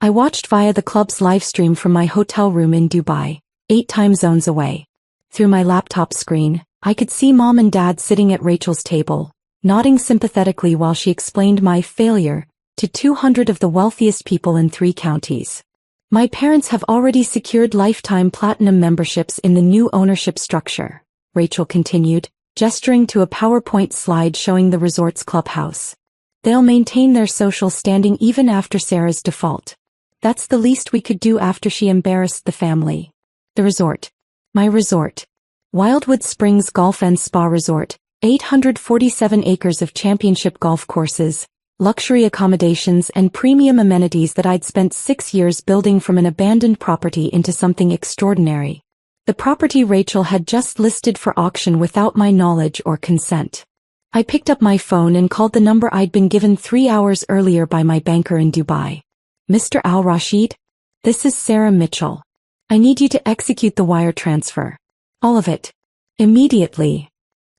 I watched via the club's livestream from my hotel room in Dubai, 8 time zones away. Through my laptop screen, I could see Mom and Dad sitting at Rachel's table, nodding sympathetically while she explained my failure to 200 of the wealthiest people in 3 counties. My parents have already secured lifetime platinum memberships in the new ownership structure, Rachel continued, gesturing to a PowerPoint slide showing the resort's clubhouse. They'll maintain their social standing even after Sarah's default. That's the least we could do after she embarrassed the family. The resort. My resort. Wildwood Springs Golf and Spa Resort, 847 acres of championship golf courses, luxury accommodations and premium amenities that I'd spent 6 years building from an abandoned property into something extraordinary. The property Rachel had just listed for auction without my knowledge or consent. I picked up my phone and called the number I'd been given 3 hours earlier by my banker in Dubai. Mr. Al-Rashid? This is Sarah Mitchell. I need you to execute the wire transfer. All of it. Immediately.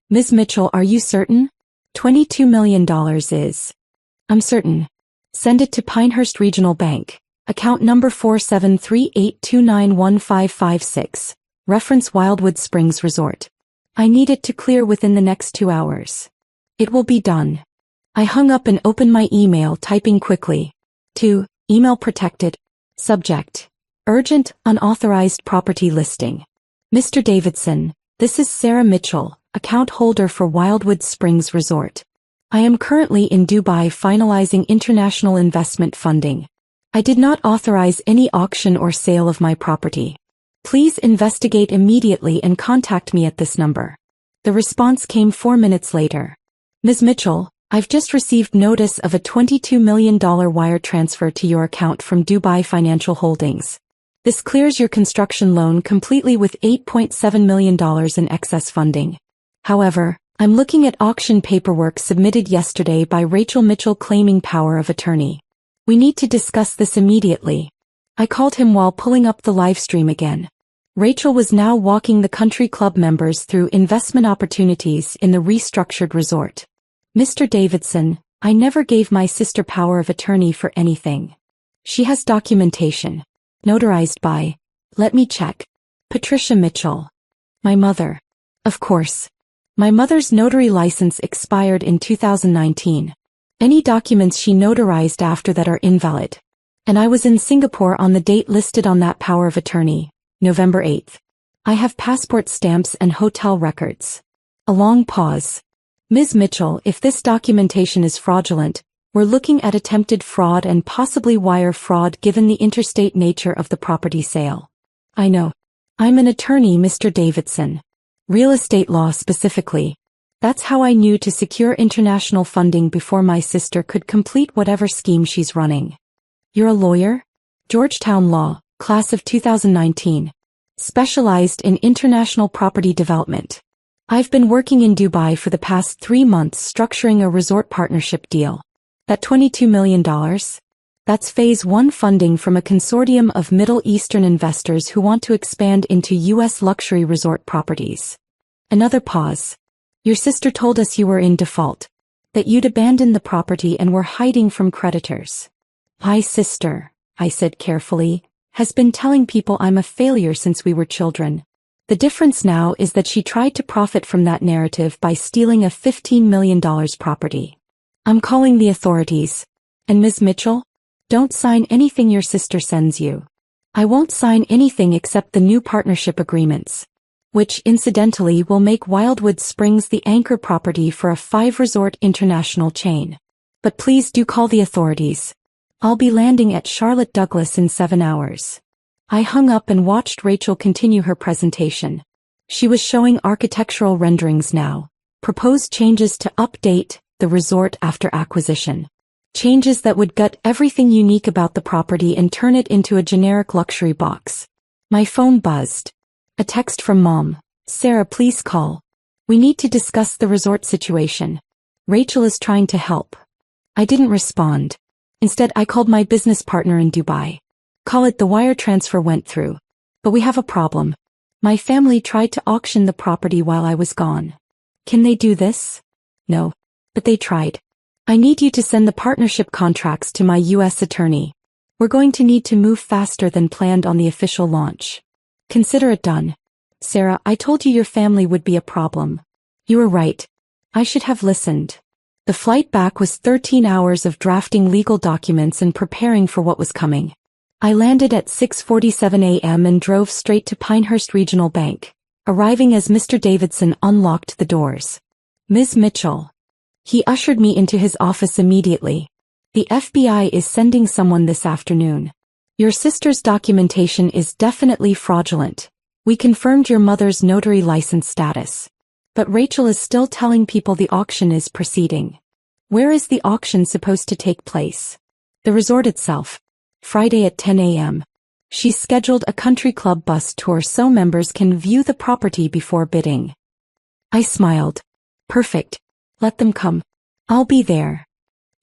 Ms. Mitchell, are you certain? $22 million is. I'm certain. Send it to Pinehurst Regional Bank. Account number 4738291556. Reference Wildwood Springs Resort. I need it to clear within the next 2 hours. It will be done. I hung up and opened my email, typing quickly. To, email protected. Subject. Urgent, unauthorized property listing. Mr. Davidson, this is Sarah Mitchell, account holder for Wildwood Springs Resort. I am currently in Dubai finalizing international investment funding. I did not authorize any auction or sale of my property. Please investigate immediately and contact me at this number. The response came 4 minutes later. Ms. Mitchell, I've just received notice of a $22 million wire transfer to your account from Dubai Financial Holdings. This clears your construction loan completely with $8.7 million in excess funding. However, I'm looking at auction paperwork submitted yesterday by Rachel Mitchell claiming power of attorney. We need to discuss this immediately. I called him while pulling up the live stream again. Rachel was now walking the country club members through investment opportunities in the restructured resort. Mr. Davidson, I never gave my sister power of attorney for anything. She has documentation. Notarized by, let me check, Patricia Mitchell. My mother. Of course. My mother's notary license expired in 2019. Any documents she notarized after that are invalid. And I was in Singapore on the date listed on that power of attorney, November 8th. I have passport stamps and hotel records. A long pause. Ms. Mitchell, if this documentation is fraudulent, we're looking at attempted fraud and possibly wire fraud given the interstate nature of the property sale. I know. I'm an attorney, Mr. Davidson. Real estate law specifically. That's how I knew to secure international funding before my sister could complete whatever scheme she's running. You're a lawyer? Georgetown Law, class of 2019. Specialized in international property development. I've been working in Dubai for the past 3 months structuring a resort partnership deal. That $22 million? That's Phase 1 funding from a consortium of Middle Eastern investors who want to expand into U.S. luxury resort properties. Another pause. Your sister told us you were in default. That you'd abandoned the property and were hiding from creditors. My sister, I said carefully, has been telling people I'm a failure since we were children. The difference now is that she tried to profit from that narrative by stealing a $15 million property. I'm calling the authorities. And Ms. Mitchell? Don't sign anything your sister sends you. I won't sign anything except the new partnership agreements. Which, incidentally, will make Wildwood Springs the anchor property for a 5-resort international chain. But please do call the authorities. I'll be landing at Charlotte Douglas in 7 hours. I hung up and watched Rachel continue her presentation. She was showing architectural renderings now. Proposed changes to update the resort after acquisition. Changes that would gut everything unique about the property and turn it into a generic luxury box. My phone buzzed. A text from Mom. Sarah, please call. We need to discuss the resort situation. Rachel is trying to help. I didn't respond. Instead, I called my business partner in Dubai. Call it the wire transfer went through. But we have a problem. My family tried to auction the property while I was gone. Can they do this? No. But they tried. I need you to send the partnership contracts to my U.S. attorney. We're going to need to move faster than planned on the official launch. Consider it done. Sarah, I told you your family would be a problem. You were right. I should have listened. The flight back was 13 hours of drafting legal documents and preparing for what was coming. I landed at 6:47 a.m. and drove straight to Pinehurst Regional Bank, arriving as Mr. Davidson unlocked the doors. Ms. Mitchell. He ushered me into his office immediately. The FBI is sending someone this afternoon. Your sister's documentation is definitely fraudulent. We confirmed your mother's notary license status. But Rachel is still telling people the auction is proceeding. Where is the auction supposed to take place? The resort itself. Friday at 10 a.m. She's scheduled a country club bus tour so members can view the property before bidding. I smiled. Perfect. Let them come. I'll be there.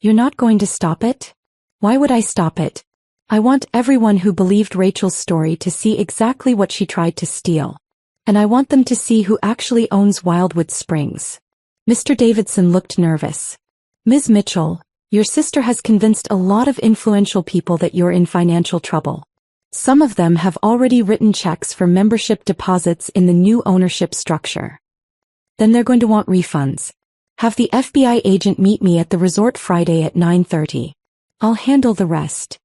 You're not going to stop it? Why would I stop it? I want everyone who believed Rachel's story to see exactly what she tried to steal. And I want them to see who actually owns Wildwood Springs. Mr. Davidson looked nervous. Ms. Mitchell, your sister has convinced a lot of influential people that you're in financial trouble. Some of them have already written checks for membership deposits in the new ownership structure. Then they're going to want refunds. Have the FBI agent meet me at the resort Friday at 9:30. I'll handle the rest.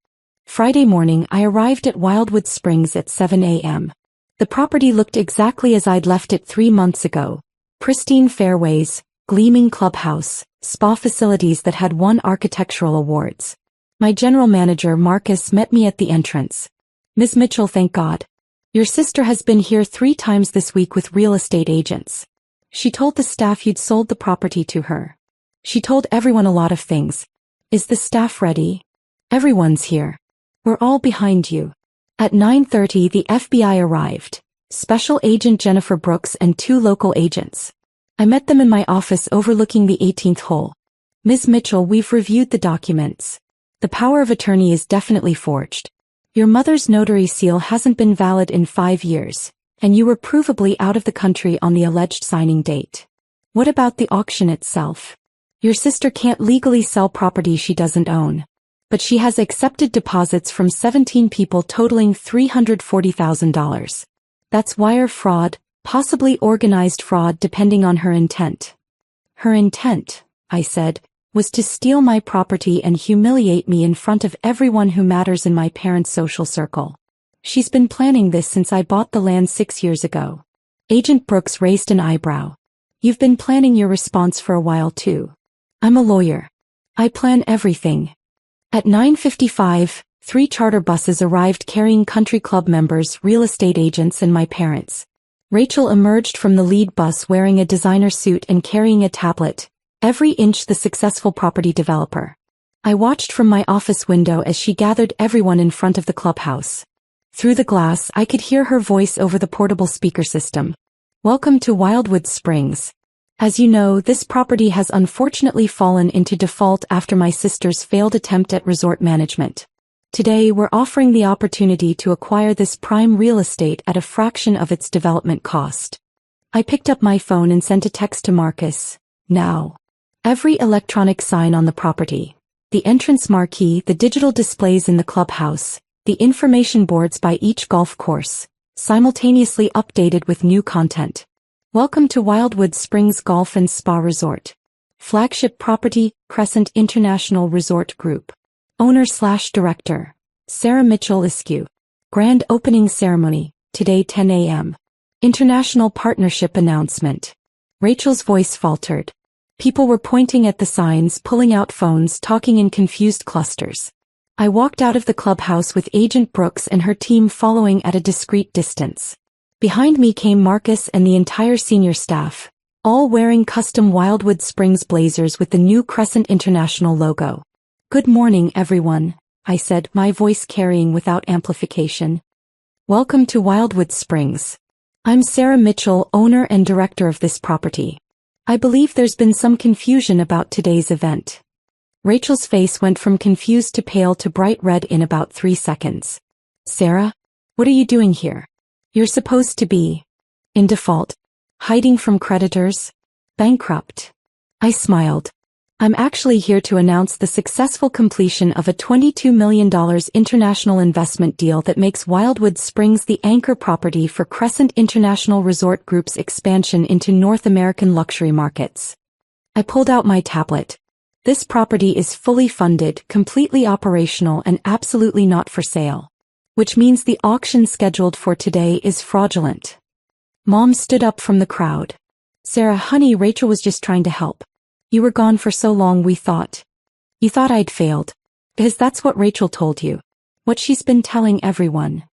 Friday morning I arrived at Wildwood Springs at 7 a.m. The property looked exactly as I'd left it 3 months ago. Pristine fairways, gleaming clubhouse, spa facilities that had won architectural awards. My general manager Marcus met me at the entrance. Ms. Mitchell, thank God. Your sister has been here 3 times this week with real estate agents. She told the staff you'd sold the property to her. She told everyone a lot of things. Is the staff ready? Everyone's here. We're all behind you. At 9:30 the FBI arrived. Special Agent Jennifer Brooks and 2 local agents. I met them in my office overlooking the 18th hole. Ms. Mitchell, we've reviewed the documents. The power of attorney is definitely forged. Your mother's notary seal hasn't been valid in 5 years, and you were provably out of the country on the alleged signing date. What about the auction itself? Your sister can't legally sell property she doesn't own. But she has accepted deposits from 17 people totaling $340,000. That's wire fraud, possibly organized fraud depending on her intent. Her intent, I said, was to steal my property and humiliate me in front of everyone who matters in my parents' social circle. She's been planning this since I bought the land 6 years ago. Agent Brooks raised an eyebrow. You've been planning your response for a while too. I'm a lawyer. I plan everything. At 9:55, 3 charter buses arrived carrying country club members, real estate agents and my parents. Rachel emerged from the lead bus wearing a designer suit and carrying a tablet, every inch the successful property developer. I watched from my office window as she gathered everyone in front of the clubhouse. Through the glass I could hear her voice over the portable speaker system. Welcome to Wildwood Springs. As you know, this property has unfortunately fallen into default after my sister's failed attempt at resort management. Today we're offering the opportunity to acquire this prime real estate at a fraction of its development cost. I picked up my phone and sent a text to Marcus. Now. Every electronic sign on the property, the entrance marquee, the digital displays in the clubhouse, the information boards by each golf course, simultaneously updated with new content. Welcome to Wildwood Springs Golf and Spa Resort. Flagship property, Crescent International Resort Group. Owner/Director, Sarah Mitchell Askew. Grand opening ceremony, today 10 a.m. International partnership announcement. Rachel's voice faltered. People were pointing at the signs, pulling out phones, talking in confused clusters. I walked out of the clubhouse with Agent Brooks and her team following at a discreet distance. Behind me came Marcus and the entire senior staff, all wearing custom Wildwood Springs blazers with the new Crescent International logo. Good morning, everyone, I said, my voice carrying without amplification. Welcome to Wildwood Springs. I'm Sarah Mitchell, owner and director of this property. I believe there's been some confusion about today's event. Rachel's face went from confused to pale to bright red in about 3 seconds. Sarah? What are you doing here? You're supposed to be in default, hiding from creditors, bankrupt. I smiled. I'm actually here to announce the successful completion of a $22 million international investment deal that makes Wildwood Springs the anchor property for Crescent International Resort Group's expansion into North American luxury markets. I pulled out my tablet. This property is fully funded, completely operational, and absolutely not for sale. Which means the auction scheduled for today is fraudulent. Mom stood up from the crowd. Sarah, honey, Rachel was just trying to help. You were gone for so long we thought. You thought I'd failed. Because that's what Rachel told you. What she's been telling everyone.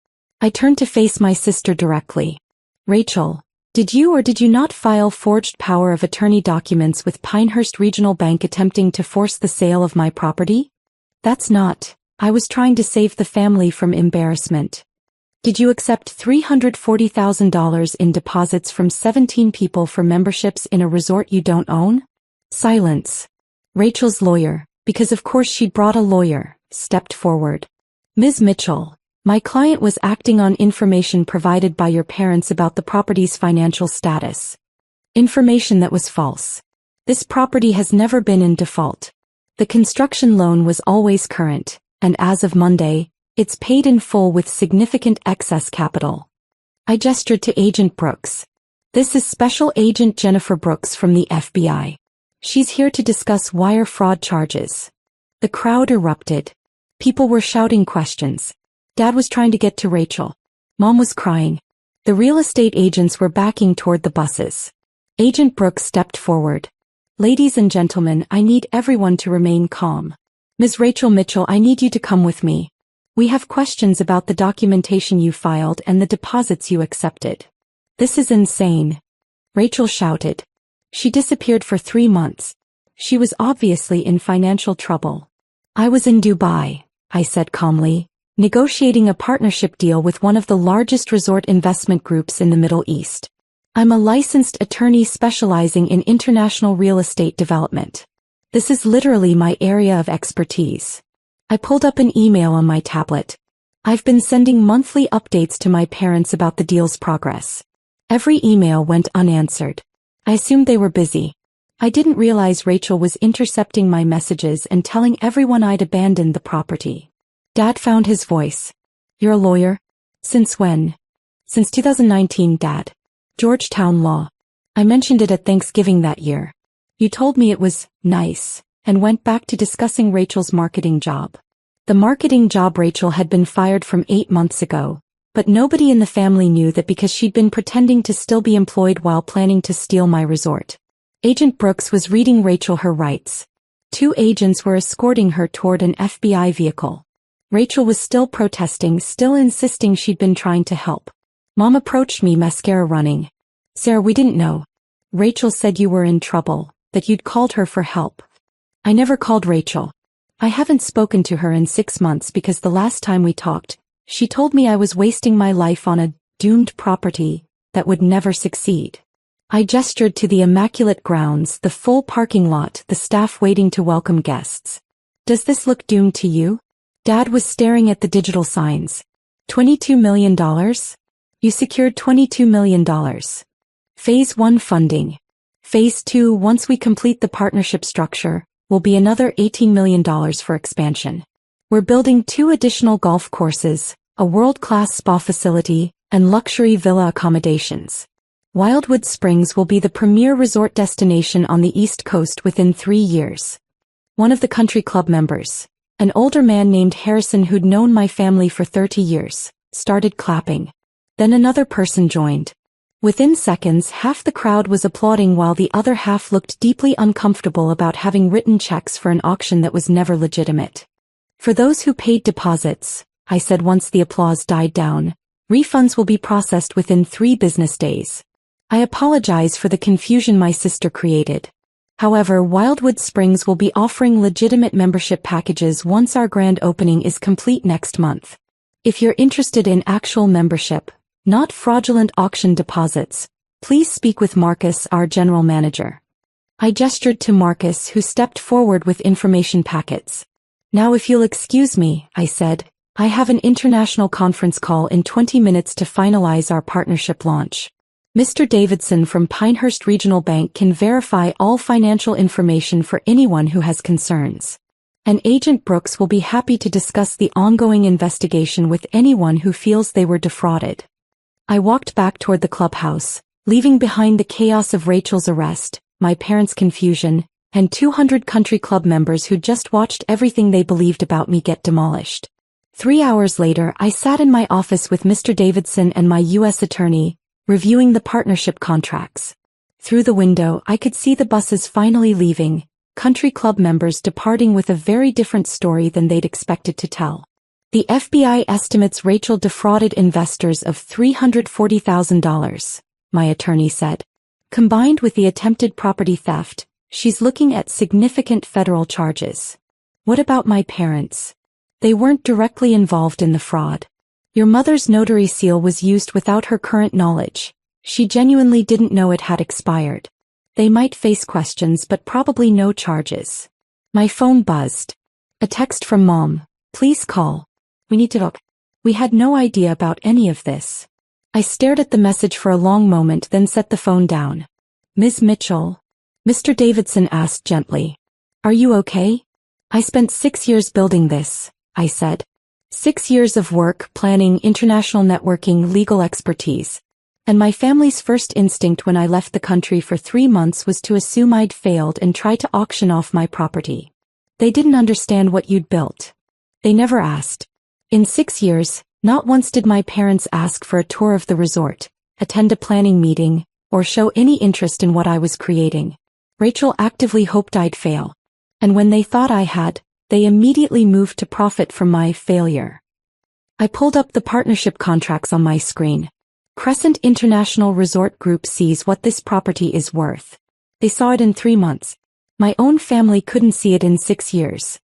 I turned to face my sister directly. Rachel, did you or did you not file forged power of attorney documents with Pinehurst Regional Bank attempting to force the sale of my property? That's not. I was trying to save the family from embarrassment. Did you accept $340,000 in deposits from 17 people for memberships in a resort you don't own? Silence. Rachel's lawyer, because of course she'd brought a lawyer, stepped forward. Ms. Mitchell, my client was acting on information provided by your parents about the property's financial status. Information that was false. This property has never been in default. The construction loan was always current, and as of Monday, it's paid in full with significant excess capital. I gestured to Agent Brooks. This is Special Agent Jennifer Brooks from the FBI. She's here to discuss wire fraud charges. The crowd erupted. People were shouting questions. Dad was trying to get to Rachel. Mom was crying. The real estate agents were backing toward the buses. Agent Brooks stepped forward. Ladies and gentlemen, I need everyone to remain calm. Ms. Rachel Mitchell, I need you to come with me. We have questions about the documentation you filed and the deposits you accepted. This is insane. Rachel shouted. She disappeared for 3 months. She was obviously in financial trouble. I was in Dubai, I said calmly, negotiating a partnership deal with one of the largest resort investment groups in the Middle East. I'm a licensed attorney specializing in international real estate development. This is literally my area of expertise. I pulled up an email on my tablet. I've been sending monthly updates to my parents about the deal's progress. Every email went unanswered. I assumed they were busy. I didn't realize Rachel was intercepting my messages and telling everyone I'd abandoned the property. Dad found his voice. You're a lawyer? Since when? Since 2019, Dad. Georgetown Law. I mentioned it at Thanksgiving that year. You told me it was nice, and went back to discussing Rachel's marketing job. The marketing job Rachel had been fired from 8 months ago. But nobody in the family knew that because she'd been pretending to still be employed while planning to steal my resort. Agent Brooks was reading Rachel her rights. 2 agents were escorting her toward an FBI vehicle. Rachel was still protesting, still insisting she'd been trying to help. Mom approached me, mascara running. Sarah, we didn't know. Rachel said you were in trouble, that you'd called her for help. I never called Rachel. I haven't spoken to her in 6 months because the last time we talked, she told me I was wasting my life on a doomed property that would never succeed. I gestured to the immaculate grounds, the full parking lot, the staff waiting to welcome guests. Does this look doomed to you? Dad was staring at the digital signs. $22 million? You secured $22 million. Phase 1 funding. Phase 2, once we complete the partnership structure, will be another $18 million for expansion. We're building 2 additional golf courses, a world-class spa facility, and luxury villa accommodations. Wildwood Springs will be the premier resort destination on the East Coast within 3 years. One of the country club members, an older man named Harrison who'd known my family for 30 years, started clapping. Then another person joined. Within seconds, half the crowd was applauding while the other half looked deeply uncomfortable about having written checks for an auction that was never legitimate. For those who paid deposits, I said once the applause died down, refunds will be processed within 3 business days. I apologize for the confusion my sister created. However, Wildwood Springs will be offering legitimate membership packages once our grand opening is complete next month. If you're interested in actual membership, not fraudulent auction deposits, please speak with Marcus, our general manager. I gestured to Marcus, who stepped forward with information packets. Now if you'll excuse me, I said, I have an international conference call in 20 minutes to finalize our partnership launch. Mr. Davidson from Pinehurst Regional Bank can verify all financial information for anyone who has concerns. And Agent Brooks will be happy to discuss the ongoing investigation with anyone who feels they were defrauded. I walked back toward the clubhouse, leaving behind the chaos of Rachel's arrest, my parents' confusion, and 200 country club members who just watched everything they believed about me get demolished. 3 hours later, I sat in my office with Mr. Davidson and my U.S. attorney, reviewing the partnership contracts. Through the window, I could see the buses finally leaving, country club members departing with a very different story than they'd expected to tell. The FBI estimates Rachel defrauded investors of $340,000, my attorney said. Combined with the attempted property theft, she's looking at significant federal charges. What about my parents? They weren't directly involved in the fraud. Your mother's notary seal was used without her current knowledge. She genuinely didn't know it had expired. They might face questions but probably no charges. My phone buzzed. A text from Mom. Please call. We need to talk. We had no idea about any of this. I stared at the message for a long moment, then set the phone down. Ms. Mitchell? Mr. Davidson asked gently. Are you okay? I spent 6 years building this, I said. 6 years of work, planning, international networking, legal expertise. And my family's first instinct when I left the country for 3 months was to assume I'd failed and try to auction off my property. They didn't understand what you'd built. They never asked. In 6 years, not once did my parents ask for a tour of the resort, attend a planning meeting, or show any interest in what I was creating. Rachel actively hoped I'd fail. And when they thought I had, they immediately moved to profit from my failure. I pulled up the partnership contracts on my screen. Crescent International Resort Group sees what this property is worth. They saw it in 3 months. My own family couldn't see it in 6 years.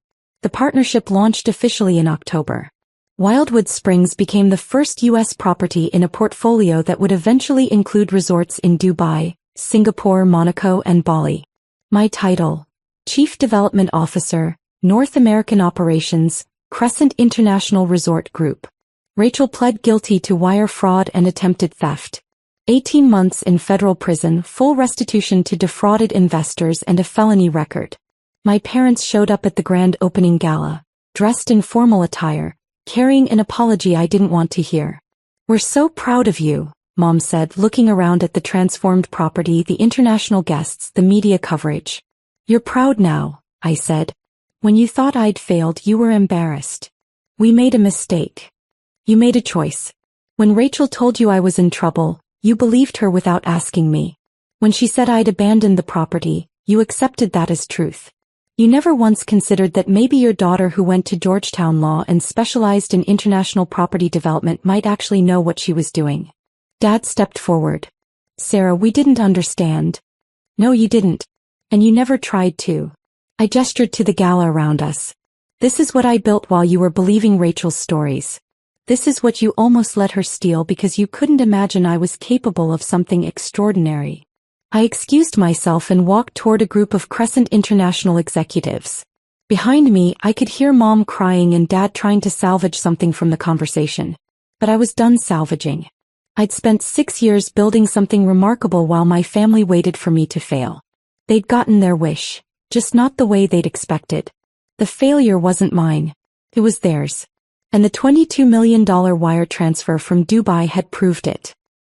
The partnership launched officially in October. Wildwood Springs became the first U.S. property in a portfolio that would eventually include resorts in Dubai, Singapore, Monaco, and Bali. My title: Chief Development Officer, North American Operations, Crescent International Resort Group. Rachel pled guilty to wire fraud and attempted theft. 18 months in federal prison, full restitution to defrauded investors, and a felony record. My parents showed up at the grand opening gala, dressed in formal attire, carrying an apology I didn't want to hear. We're so proud of you, Mom said, looking around at the transformed property, the international guests, the media coverage. You're proud now, I said. When you thought I'd failed, you were embarrassed. We made a mistake. You made a choice. When Rachel told you I was in trouble, you believed her without asking me. When she said I'd abandoned the property, you accepted that as truth. You never once considered that maybe your daughter, who went to Georgetown Law and specialized in international property development, might actually know what she was doing. Dad stepped forward. Sarah, we didn't understand. No, you didn't. And you never tried to. I gestured to the gala around us. This is what I built while you were believing Rachel's stories. This is what you almost let her steal because you couldn't imagine I was capable of something extraordinary. I excused myself and walked toward a group of Crescent International executives. Behind me, I could hear Mom crying and Dad trying to salvage something from the conversation. But I was done salvaging. I'd spent 6 years building something remarkable while my family waited for me to fail. They'd gotten their wish. Just not the way they'd expected. The failure wasn't mine. It was theirs. And the $22 million wire transfer from Dubai had proved it.